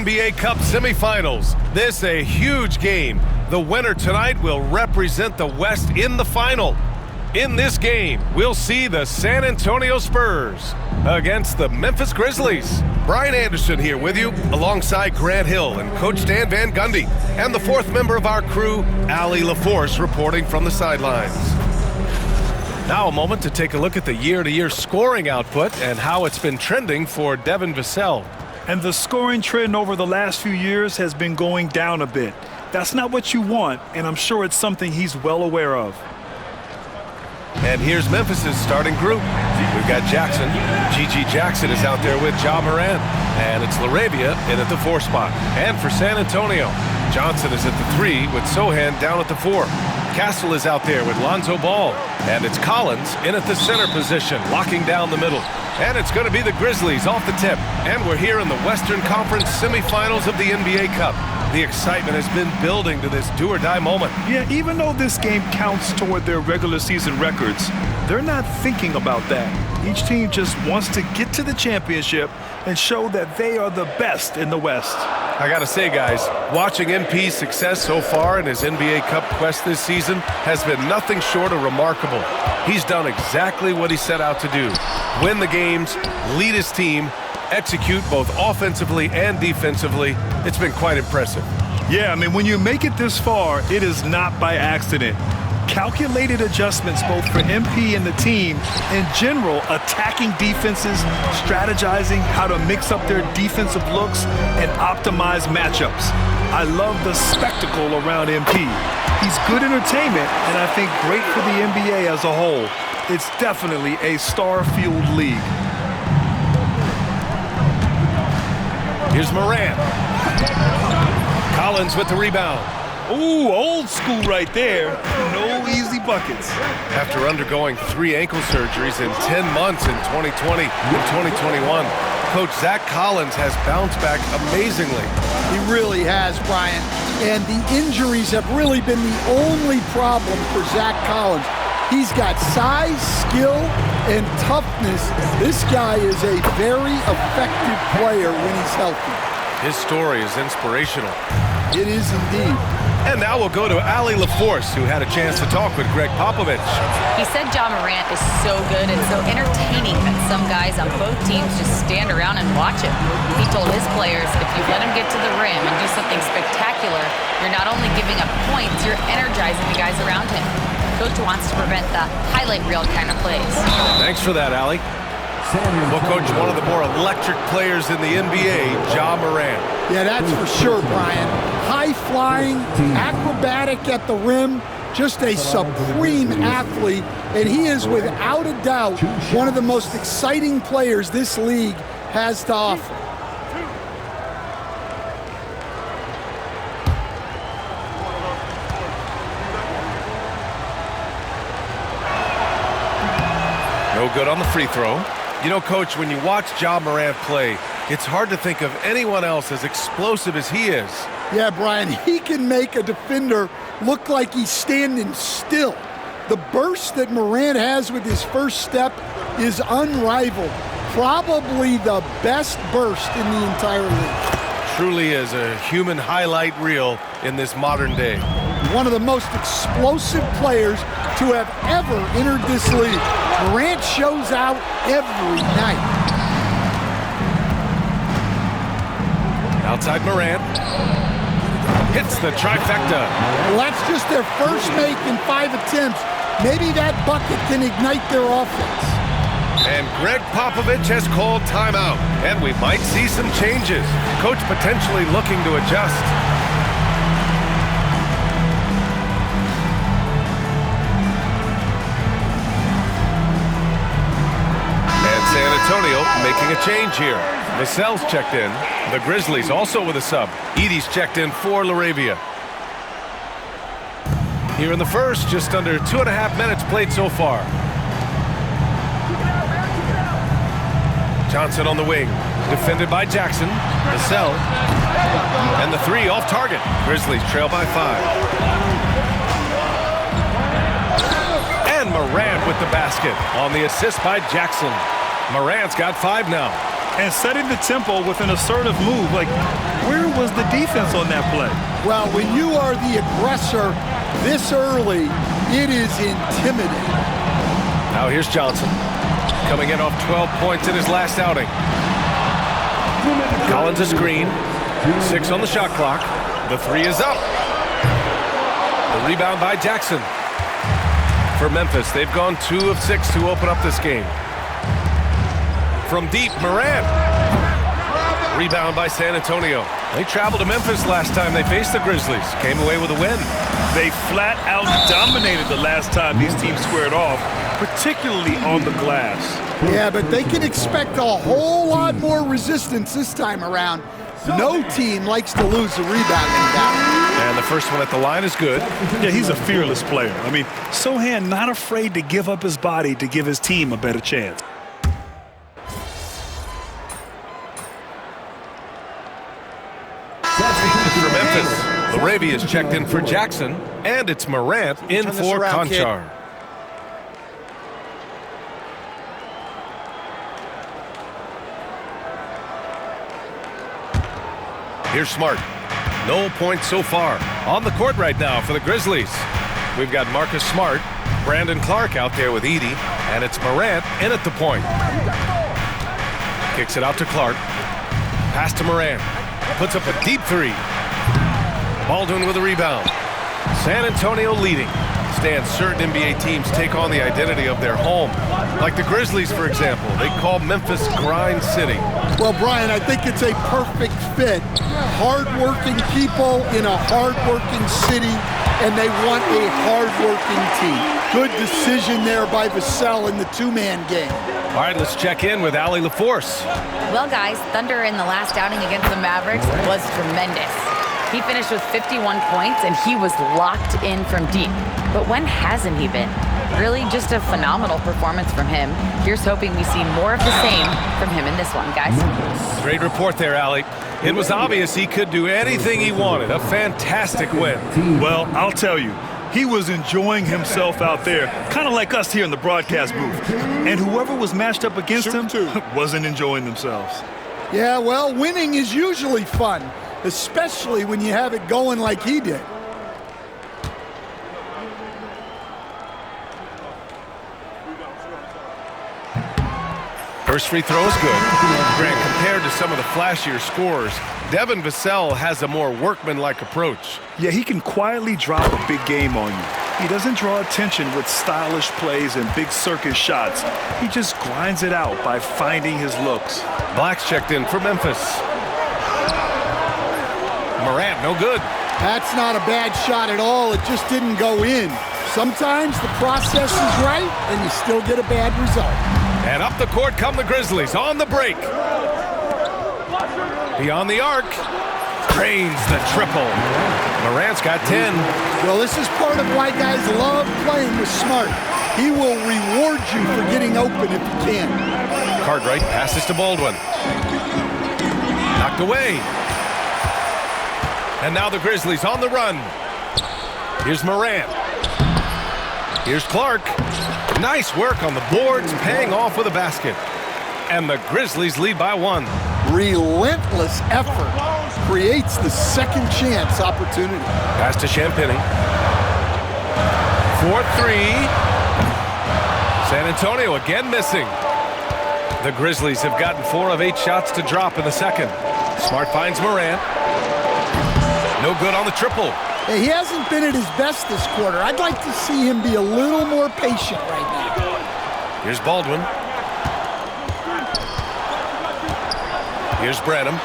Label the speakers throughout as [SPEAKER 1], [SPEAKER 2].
[SPEAKER 1] NBA Cup semifinals. This a huge game. The winner tonight will represent the West in the final. In this game, we'll see the San Antonio Spurs against the Memphis Grizzlies. Brian Anderson here with you, alongside Grant Hill and Coach Dan Van Gundy, and the fourth member of our crew, Allie LaForce, reporting from the sidelines. Now a moment to take a look at the year-to-year scoring output and how it's been trending for Devin Vassell.
[SPEAKER 2] And the scoring trend over the last few years has been going down a bit. That's not what you want, and I'm sure it's something he's well aware of.
[SPEAKER 1] And here's Memphis's starting group. We've got Jackson. G.G. Jackson is out there with Ja Morant. And it's LaRavia in at the 4 spot. And for San Antonio, Johnson is at the 3 with Sohan down at the 4. Castle is out there with Lonzo Ball. And it's Collins in at the center position, locking down the middle. And it's going to be the Grizzlies off the tip. And we're here in the Western Conference semifinals of the NBA Cup. The excitement has been building to this do-or-die moment.
[SPEAKER 2] Yeah, even though this game counts toward their regular season records, they're not thinking about that. Each team just wants to get to the championship and show that they are the best in the West.
[SPEAKER 1] I gotta say, guys, watching MP's success so far in his NBA Cup quest this season has been nothing short of remarkable. He's done exactly what he set out to do. Win the games, lead his team, execute both offensively and defensively. It's been quite impressive.
[SPEAKER 2] Yeah, I mean, when you make it this far, it is not by accident. Calculated adjustments both for MP and the team. In general, attacking defenses, strategizing how to mix up their defensive looks, and optimize matchups. I love the spectacle around MP. He's good entertainment, and I think great for the NBA as a whole. It's definitely a star-fueled league.
[SPEAKER 1] Here's Morant. Collins with the rebound.
[SPEAKER 2] Ooh, old school right there. No easy buckets.
[SPEAKER 1] After undergoing 3 ankle surgeries in 10 months in 2020 and 2021, Coach Zach Collins has bounced back amazingly.
[SPEAKER 3] He really has, Brian. And the injuries have really been the only problem for Zach Collins. He's got size, skill, and toughness. This guy is a very effective player when he's healthy.
[SPEAKER 1] His story is inspirational.
[SPEAKER 3] It is indeed.
[SPEAKER 1] And now we'll go to Allie LaForce, who had a chance to talk with Greg Popovich.
[SPEAKER 4] He said Ja Morant is so good and so entertaining that some guys on both teams just stand around and watch him. He told his players, if you let him get to the rim and do something spectacular, you're not only giving up points, you're energizing the guys around him. Coach wants to prevent the highlight reel kind of plays.
[SPEAKER 1] Thanks for that, Allie. Well, Coach, one of the more electric players in the NBA, Ja Morant.
[SPEAKER 3] Yeah, that's for sure, Brian. High-flying, acrobatic at the rim, just a supreme athlete, and he is without a doubt one of the most exciting players this league has to offer.
[SPEAKER 1] No good on the free throw. You know, Coach, when you watch Ja Morant play, it's hard to think of anyone else as explosive as he is.
[SPEAKER 3] Yeah, Brian, he can make a defender look like he's standing still. The burst that Morant has with his first step is unrivaled. Probably the best burst in the entire league.
[SPEAKER 1] Truly is a human highlight reel in this modern day.
[SPEAKER 3] One of the most explosive players to have ever entered this league. Morant shows out every night.
[SPEAKER 1] Outside Morant. Hits the trifecta.
[SPEAKER 3] Well, that's just their first make in 5 attempts. Maybe that bucket can ignite their offense.
[SPEAKER 1] And Greg Popovich has called timeout. And we might see some changes. Coach potentially looking to adjust. San Antonio making a change here. Vassell's checked in. The Grizzlies also with a sub. Edey's checked in for LaRavia. Here in the first, just under 2.5 minutes played so far. Johnson on the wing. Defended by Jackson. Vassell. And the 3 off target. Grizzlies trail by 5. And Morant with the basket on the assist by Jackson. Morant's got 5 now.
[SPEAKER 2] and setting the tempo with an assertive move. Like, where was the defense on that play?
[SPEAKER 3] Well, when you are the aggressor this early, it is intimidating.
[SPEAKER 1] Now here's Johnson, coming in off 12 points in his last outing. Collins a screen, 6 on the shot clock. The 3 is up. The rebound by Jackson. For Memphis, they've gone 2 of 6 to open up this game. From deep, Morant. Rebound by San Antonio. They traveled to Memphis last time they faced the Grizzlies. Came away with a win.
[SPEAKER 2] They flat out dominated the last time these teams squared off, particularly on the glass.
[SPEAKER 3] Yeah, but they can expect a whole lot more resistance this time around. No team likes to lose a rebounding battle.
[SPEAKER 1] And the first one at the line is good.
[SPEAKER 2] Yeah, he's a fearless player. I mean, Sochan not afraid to give up his body to give his team a better chance.
[SPEAKER 1] For Memphis, Laravia is checked in for Jackson, and it's Morant in for Conchar. Here's Smart. No points so far. On the court right now for the Grizzlies. We've got Marcus Smart, Brandon Clark out there with Edey, and it's Morant in at the point. Kicks it out to Clark. Pass to Morant. Puts up a deep 3. Baldwin with a rebound. San Antonio leading. Stan, certain NBA teams take on the identity of their home. Like the Grizzlies, for example. They call Memphis Grind City.
[SPEAKER 3] Well, Brian, I think it's a perfect fit. Hard-working people in a hard-working city, and they want a hard-working team. Good decision there by Vassell in the 2-man game.
[SPEAKER 1] All right, let's check in with Allie LaForce.
[SPEAKER 4] Well, guys, Thunder in the last outing against the Mavericks was tremendous. He finished with 51 points, and he was locked in from deep. But when hasn't he been? Really just a phenomenal performance from him. Here's hoping we see more of the same from him in this one, guys.
[SPEAKER 1] Great report there, Allie. It was obvious he could do anything he wanted. A fantastic win.
[SPEAKER 2] Well, I'll tell you, he was enjoying himself out there, kind of like us here in the broadcast booth. And whoever was matched up against him wasn't enjoying themselves.
[SPEAKER 3] Yeah, well, winning is usually fun, especially when you have it going like he did.
[SPEAKER 1] First free throw is good. Grant, compared to some of the flashier scorers, Devin Vassell has a more workmanlike approach.
[SPEAKER 2] Yeah, he can quietly drop a big game on you. He doesn't draw attention with stylish plays and big circus shots. He just grinds it out by finding his looks.
[SPEAKER 1] Black's checked in for Memphis. Morant, no good.
[SPEAKER 3] That's not a bad shot at all. It just didn't go in. Sometimes the process is right, and you still get a bad result.
[SPEAKER 1] And up the court come the Grizzlies on the break. Beyond the arc. Drains the triple. Morant's got 10.
[SPEAKER 3] Well, this is part of why guys love playing with Smart. He will reward you for getting open if you can.
[SPEAKER 1] Cartwright passes to Baldwin. Knocked away. And now the Grizzlies on the run. Here's Morant. Here's Clark. Nice work on the boards, paying off with a basket. And the Grizzlies lead by 1.
[SPEAKER 3] Relentless effort creates the second chance opportunity.
[SPEAKER 1] Pass to Champagnie. 4-3. San Antonio again missing. The Grizzlies have gotten 4 of 8 shots to drop in the second. Smart finds Morant. No good on the triple.
[SPEAKER 3] Hey, he hasn't been at his best this quarter. I'd like to see him be a little more patient right now.
[SPEAKER 1] Here's Baldwin. Here's Branham.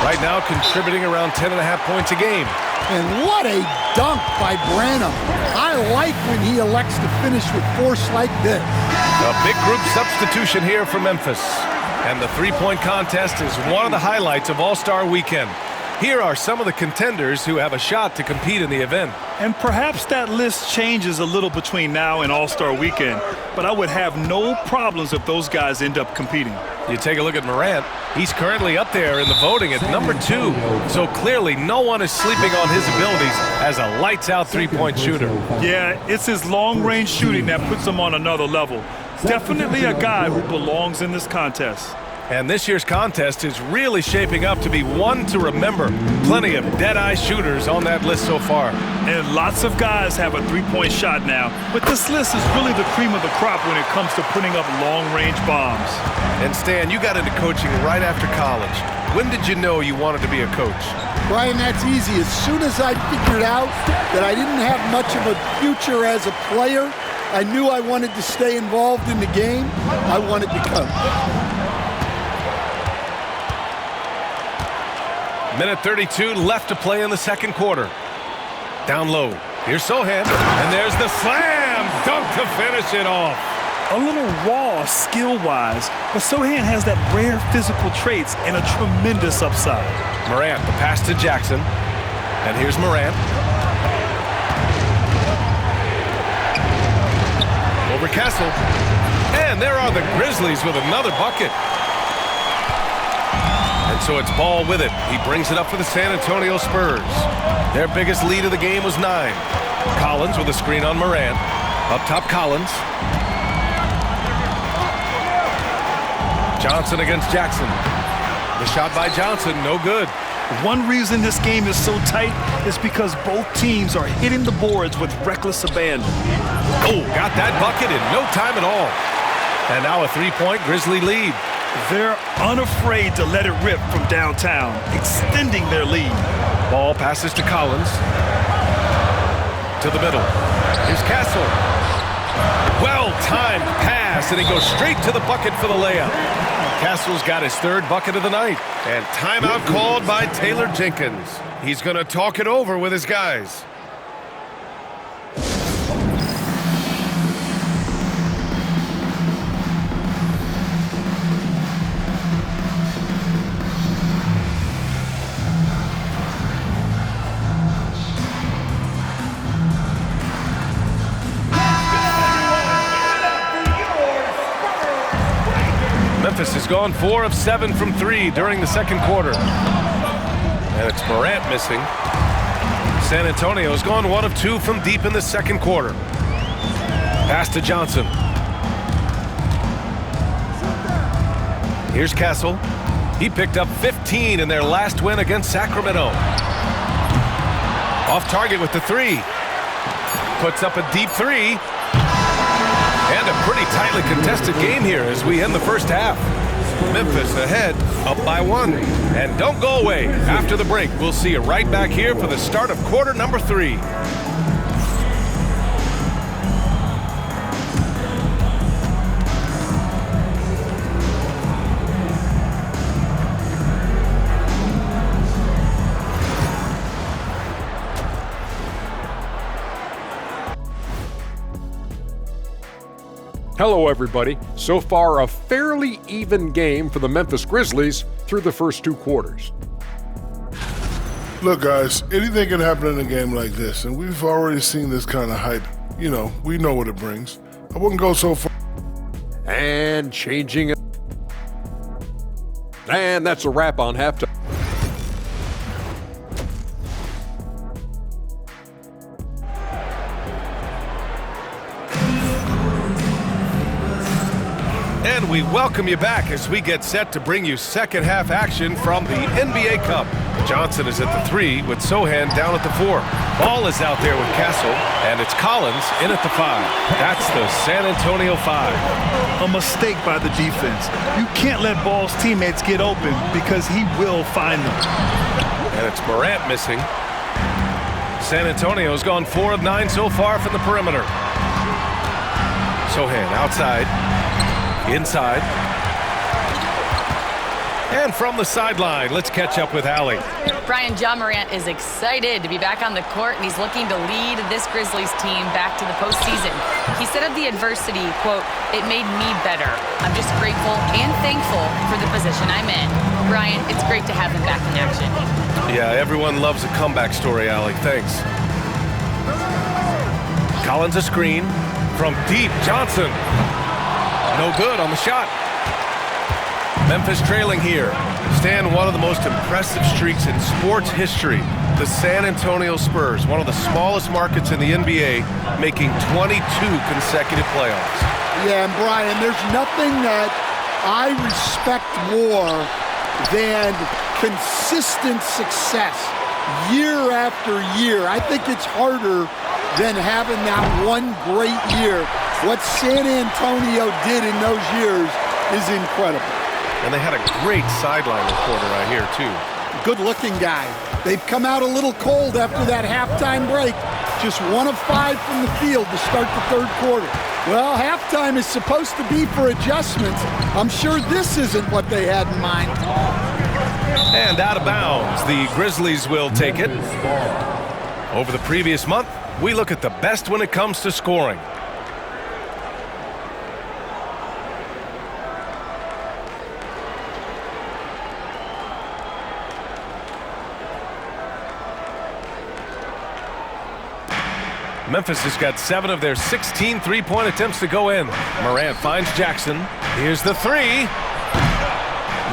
[SPEAKER 1] Right now contributing around 10.5 points a game.
[SPEAKER 3] And what a dunk by Branham. I like when he elects to finish with force like this.
[SPEAKER 1] A big group substitution here for Memphis. And the three-point contest is one of the highlights of All-Star Weekend. Here are some of the contenders who have a shot to compete in the event.
[SPEAKER 2] And perhaps that list changes a little between now and All-Star Weekend, but I would have no problems if those guys end up competing.
[SPEAKER 1] You take a look at Morant. He's currently up there in the voting at number 2. So clearly no one is sleeping on his abilities as a lights-out three-point shooter.
[SPEAKER 2] Yeah, it's his long-range shooting that puts him on another level. Definitely a guy who belongs in this contest.
[SPEAKER 1] And this year's contest is really shaping up to be one to remember. Plenty of dead-eye shooters on that list so far.
[SPEAKER 2] And lots of guys have a three-point shot now. But this list is really the cream of the crop when it comes to putting up long-range bombs.
[SPEAKER 1] And Stan, you got into coaching right after college. When did you know you wanted to be a coach?
[SPEAKER 3] Brian, that's easy. As soon as I figured out that I didn't have much of a future as a player, I knew I wanted to stay involved in the game. I wanted to coach.
[SPEAKER 1] Minute 32 left to play in the second quarter. Down low. Here's Sochan. And there's the slam dunk to finish it off.
[SPEAKER 2] A little raw skill-wise, but Sochan has that rare physical traits and a tremendous upside.
[SPEAKER 1] Morant, the pass to Jackson. And here's Morant. Over Kessel. And there are the Grizzlies with another bucket. And so it's Ball with it. He brings it up for the San Antonio Spurs. Their biggest lead of the game was 9. Collins with a screen on Morant. Up top, Collins. Johnson against Jackson. The shot by Johnson, no good.
[SPEAKER 2] One reason this game is so tight is because both teams are hitting the boards with reckless abandon.
[SPEAKER 1] Oh, got that bucket in no time at all. And now a three-point Grizzly lead.
[SPEAKER 2] They're unafraid to let it rip from downtown, extending their lead.
[SPEAKER 1] Ball passes to Collins. To the middle. Here's Castle. Well-timed pass, and he goes straight to the bucket for the layup. Castle's got his third bucket of the night. And timeout called by Taylor Jenkins. He's going to talk it over with his guys. Memphis has gone 4 of 7 from 3 during the second quarter. And it's Morant missing. San Antonio's gone 1 of 2 from deep in the second quarter. Pass to Johnson. Here's Castle. He picked up 15 in their last win against Sacramento. Off target with the 3. Puts up a deep 3. And a pretty tightly contested game here as we end the first half. Memphis ahead, up by 1. And don't go away. After the break, we'll see you right back here for the start of quarter number 3.
[SPEAKER 5] Hello, everybody. So far, a fairly even game for the Memphis Grizzlies through the first 2 quarters.
[SPEAKER 6] Look, guys, anything can happen in a game like this, and we've already seen this kind of hype. You know, we know what it brings. I wouldn't go so far.
[SPEAKER 5] And changing it. And that's a wrap on halftime.
[SPEAKER 1] And we welcome you back as we get set to bring you second half action from the NBA Cup. Johnson is at the 3 with Sochan down at the 4. Ball is out there with Castle, and it's Collins in at the 5. That's the San Antonio 5.
[SPEAKER 2] A mistake by the defense. You can't let Ball's teammates get open because he will find them.
[SPEAKER 1] And it's Morant missing. San Antonio's gone 4 of 9 so far from the perimeter. Sochan outside. Inside. And from the sideline, let's catch up with Allie.
[SPEAKER 4] Brian, Ja Morant is excited to be back on the court, and he's looking to lead this Grizzlies team back to the postseason. He said of the adversity, quote, "It made me better. I'm just grateful and thankful for the position I'm in." Brian, it's great to have him back in action.
[SPEAKER 1] Yeah, everyone loves a comeback story, Allie. Thanks. Collins a screen from deep. Johnson. No good on the shot. Memphis trailing here. Stan, one of the most impressive streaks in sports history. The San Antonio Spurs, one of the smallest markets in the NBA, making 22 consecutive playoffs.
[SPEAKER 3] Yeah, and Brian, there's nothing that I respect more than consistent success year after year. I think it's harder than having that one great year. What San Antonio did in those years is incredible.
[SPEAKER 1] And they had a great sideline reporter right here, too.
[SPEAKER 3] Good-looking guy. They've come out a little cold after that halftime break. Just 1 of 5 from the field to start the third quarter. Well, halftime is supposed to be for adjustments. I'm sure this isn't what they had in mind.
[SPEAKER 1] And out of bounds, the Grizzlies will take it. Over the previous month, we look at the best when it comes to scoring. Memphis has got 7 of their 16 three-point attempts to go in. Morant finds Jackson. Here's the 3.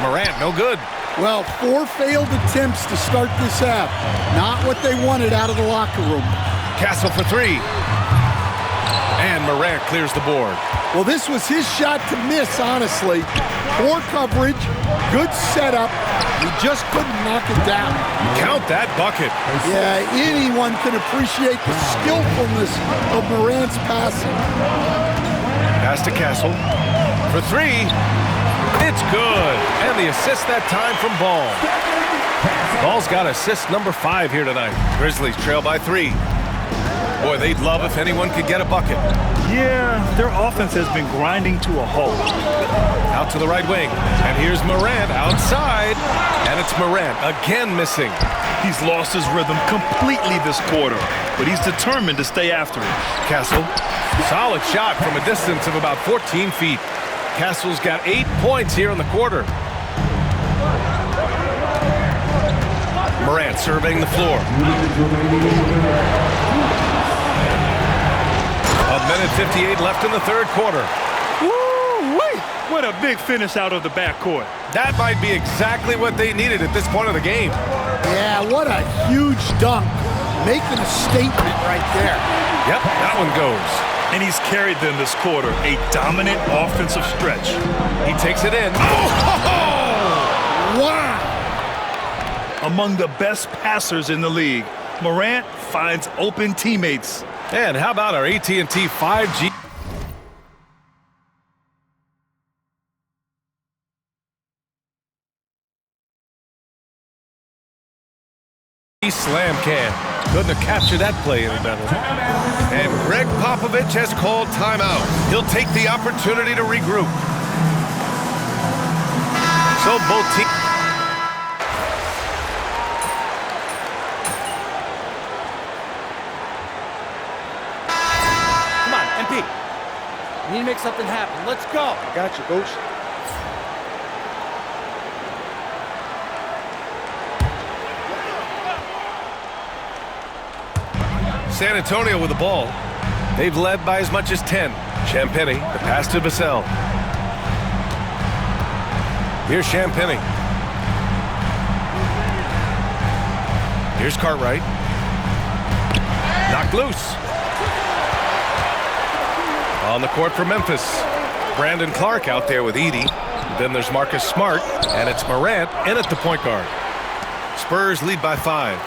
[SPEAKER 1] Morant, no good.
[SPEAKER 3] Well, 4 failed attempts to start this half. Not what they wanted out of the locker room.
[SPEAKER 1] Castle for 3. And Morant clears the board.
[SPEAKER 3] Well, this was his shot to miss, honestly. Poor coverage, good setup. He just couldn't knock it down.
[SPEAKER 1] Count that bucket.
[SPEAKER 3] Yeah, anyone can appreciate the skillfulness of Morant's passing.
[SPEAKER 1] Pass to Castle for 3. It's good. And the assist that time from Ball. Ball's got assist number 5 here tonight. Grizzlies trail by 3. Boy, they'd love if anyone could get a bucket.
[SPEAKER 2] Yeah, their offense has been grinding to a halt.
[SPEAKER 1] Out to the right wing. And here's Morant outside. And it's Morant again missing.
[SPEAKER 2] He's lost his rhythm completely this quarter, but he's determined to stay after it.
[SPEAKER 1] Castle, solid shot from a distance of about 14 feet. Castle's got 8 points here in the quarter. Morant surveying the floor. 1:58 left in the third quarter.
[SPEAKER 2] Woo-wee! What a big finish out of the backcourt.
[SPEAKER 1] That might be exactly what they needed at this point of the game.
[SPEAKER 3] Yeah, what a huge dunk. Making a statement right there.
[SPEAKER 1] Yep, that one goes.
[SPEAKER 2] And he's carried them this quarter, a dominant offensive stretch.
[SPEAKER 1] He takes it in. Oh!
[SPEAKER 3] Wow!
[SPEAKER 2] Among the best passers in the league, Morant finds open teammates.
[SPEAKER 1] And how about our AT&T 5G slam cam? Couldn't have captured that play any better. And Greg Popovich has called timeout. He'll take the opportunity to regroup. So both teams.
[SPEAKER 7] Come on, MP. We need to make something happen. Let's go.
[SPEAKER 8] Got you, Coach.
[SPEAKER 1] San Antonio with the ball. They've led by as much as 10. Champagnie, the pass to Vassell. Here's Champagnie. Here's Cartwright. Knocked loose. On the court for Memphis. Brandon Clark out there with Edey. Then there's Marcus Smart, and it's Morant in at the point guard. Spurs lead by 5.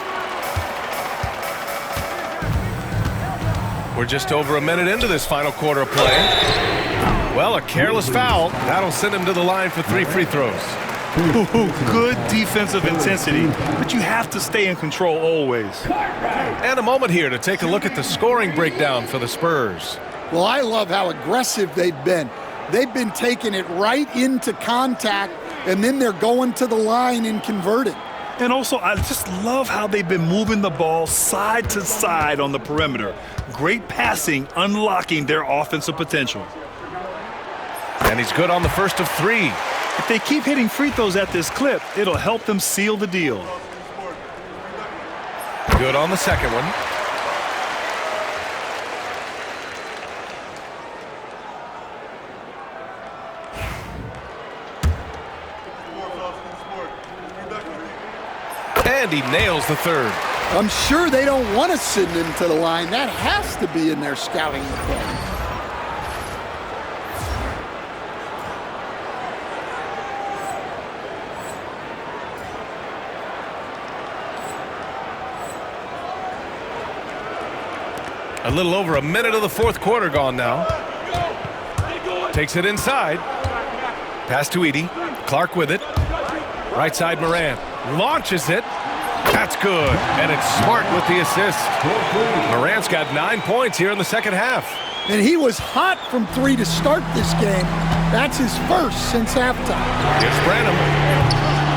[SPEAKER 1] We're just over a minute into this final quarter of play. Well, a careless foul. That'll send him to the line for 3 free throws.
[SPEAKER 2] Good defensive intensity, but you have to stay in control always.
[SPEAKER 1] And a moment here to take a look at the scoring breakdown for the Spurs.
[SPEAKER 3] Well, I love how aggressive they've been. They've been taking it right into contact, and then they're going to the line and converting.
[SPEAKER 2] And also, I just love how they've been moving the ball side to side on the perimeter. Great passing, unlocking their offensive potential.
[SPEAKER 1] And he's good on the first of 3.
[SPEAKER 2] If they keep hitting free throws at this clip, it'll help them seal the deal.
[SPEAKER 1] Good on the second one. And he nails the third.
[SPEAKER 3] I'm sure they don't want to send him to the line. That has to be in their scouting report.
[SPEAKER 1] A little over a minute of the fourth quarter gone now. Takes it inside. Pass to Edey. Clark with it. Right side Morant. Launches it. That's good. And it's Smart with the assist. Morant's got 9 points here in the second half.
[SPEAKER 3] And he was hot from 3 to start this game. That's his first since halftime.
[SPEAKER 1] Here's Branham.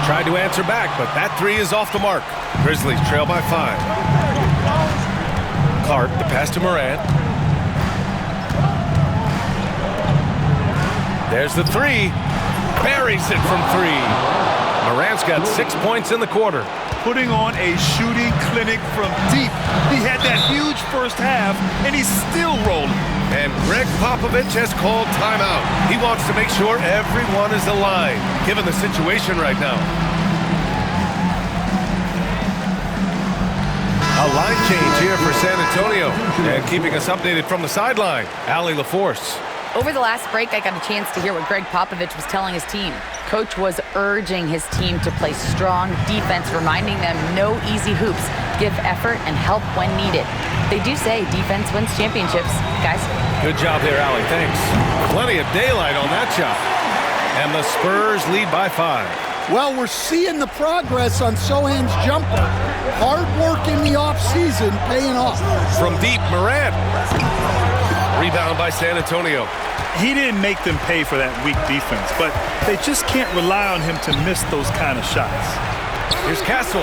[SPEAKER 1] Tried to answer back, but that 3 is off the mark. Grizzlies trail by 5. Clark, the pass to Morant. There's the 3. Buries it from 3. Morant's got 6 points in the quarter.
[SPEAKER 2] Putting on a shooting clinic from deep. He had that huge first half, and he's still rolling.
[SPEAKER 1] And Greg Popovich has called timeout. He wants to make sure everyone is aligned, given the situation right now. A line change here for San Antonio. And keeping us updated from the sideline, Allie LaForce.
[SPEAKER 4] Over the last break, I got a chance to hear what Greg Popovich was telling his team. Coach was urging his team to play strong defense, reminding them no easy hoops, give effort, and help when needed. They do say defense wins championships, guys.
[SPEAKER 1] Good job there, Allie. Thanks. Plenty of daylight on that shot. And the Spurs lead by 5.
[SPEAKER 3] Well, we're seeing the progress on Sohan's jumper. Hard work in the offseason paying off.
[SPEAKER 1] From deep, Morant. Rebound by San Antonio.
[SPEAKER 2] He didn't make them pay for that weak defense, but they just can't rely on him to miss those kind of shots.
[SPEAKER 1] Here's Castle.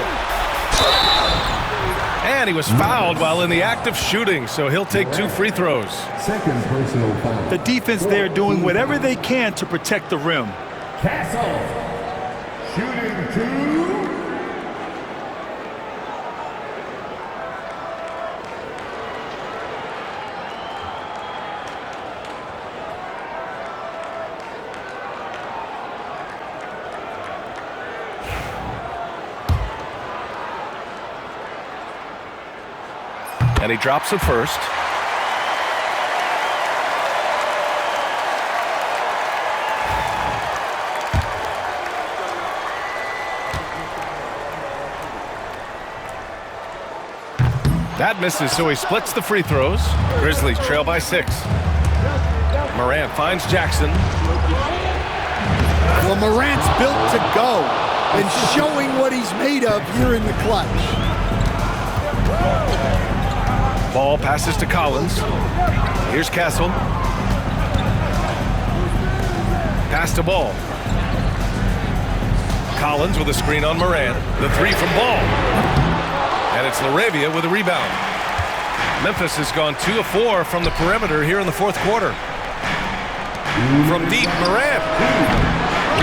[SPEAKER 1] And he was fouled while in the act of shooting, so he'll take 2 free throws.
[SPEAKER 8] Second personal foul.
[SPEAKER 2] The defense there doing whatever they can to protect the rim.
[SPEAKER 8] Castle. Shooting 2.
[SPEAKER 1] And he drops it first. That misses, so he splits the free throws. Grizzlies trail by 6. Morant finds Jackson.
[SPEAKER 3] Well, Morant's built to go and showing what he's made of here in the clutch.
[SPEAKER 1] Ball passes to Collins. Here's Castle. Pass to Ball. Collins with a screen on Morant. The 3 from Ball. And it's LaRavia with a rebound. Memphis has gone 2 of 4 from the perimeter here in the fourth quarter. From deep, Morant.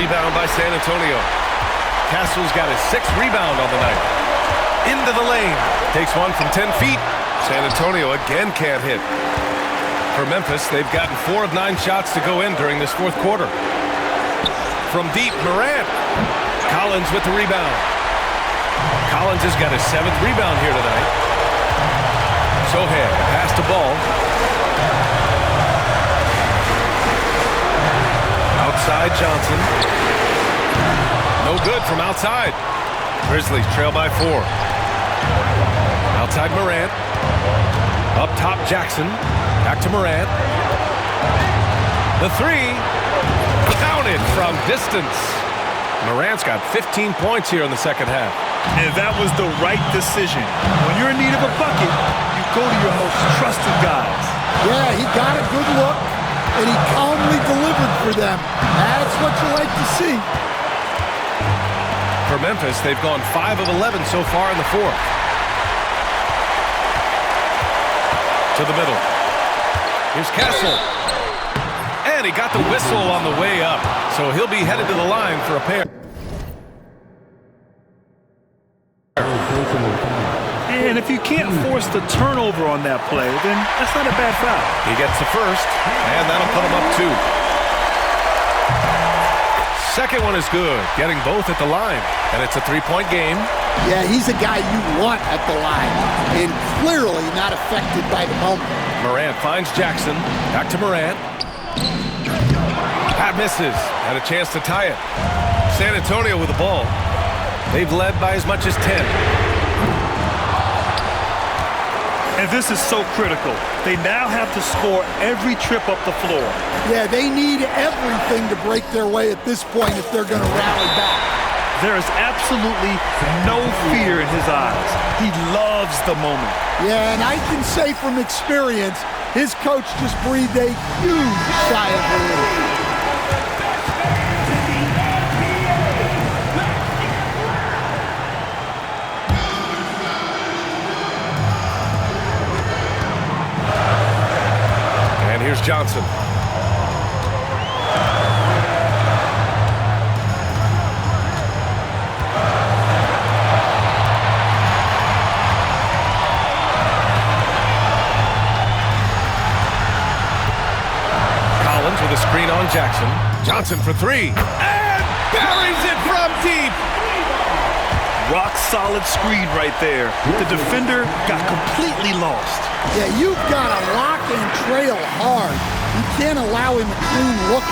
[SPEAKER 1] Rebound by San Antonio. Castle's got his 6th rebound on the night. Into the lane. Takes one from 10 feet. San Antonio again can't hit. For Memphis, they've gotten 4 of 9 shots to go in during this fourth quarter. From deep, Morant. Collins with the rebound. Collins has got his 7th rebound here tonight. Sohan, pass to Ball. Outside Johnson. No good from outside. Grizzlies trail by 4. Outside Morant. Up top Jackson. Back to Morant. The 3. Counted from distance. Morant's got 15 points here in the second half.
[SPEAKER 2] And that was the right decision. When you're in need of a bucket, you go to your most trusted guys.
[SPEAKER 3] Yeah, he got a good look, and he calmly delivered for them. That's what you like to see.
[SPEAKER 1] For Memphis, they've gone 5 of 11 so far in the fourth. To the middle. Here's Castle. And he got the whistle on the way up, so he'll be headed to the line for a pair.
[SPEAKER 2] And if you can't force the turnover on that play, then that's not a bad foul.
[SPEAKER 1] He gets the first, and that'll put him up 2. Second one is good, getting both at the line, and it's a 3-point game.
[SPEAKER 3] Yeah, he's a guy you want at the line, and clearly not affected by the moment.
[SPEAKER 1] Morant finds Jackson. Back to Morant. That misses. Had a chance to tie it. San Antonio with the ball. They've led by as much as 10.
[SPEAKER 2] And this is so critical. They now have to score every trip up the floor.
[SPEAKER 3] Yeah, they need everything to break their way at this point if they're going to rally back.
[SPEAKER 2] There is absolutely no fear in his eyes. He loves the moment.
[SPEAKER 3] Yeah, and I can say from experience, his coach just breathed a huge sigh of relief.
[SPEAKER 1] Here's Johnson. Collins with a screen on Jackson. Johnson for three. And buries it from deep.
[SPEAKER 2] Rock solid screen right there. The defender got completely lost.
[SPEAKER 3] Yeah, you've got to lock and trail hard. You can't allow him a clean look.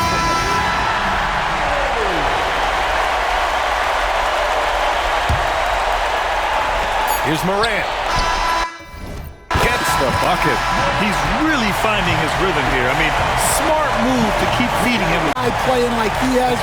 [SPEAKER 1] Here's Morant. Gets the bucket.
[SPEAKER 2] He's really finding his rhythm here. I mean, smart move to keep feeding him.
[SPEAKER 3] Playing like he has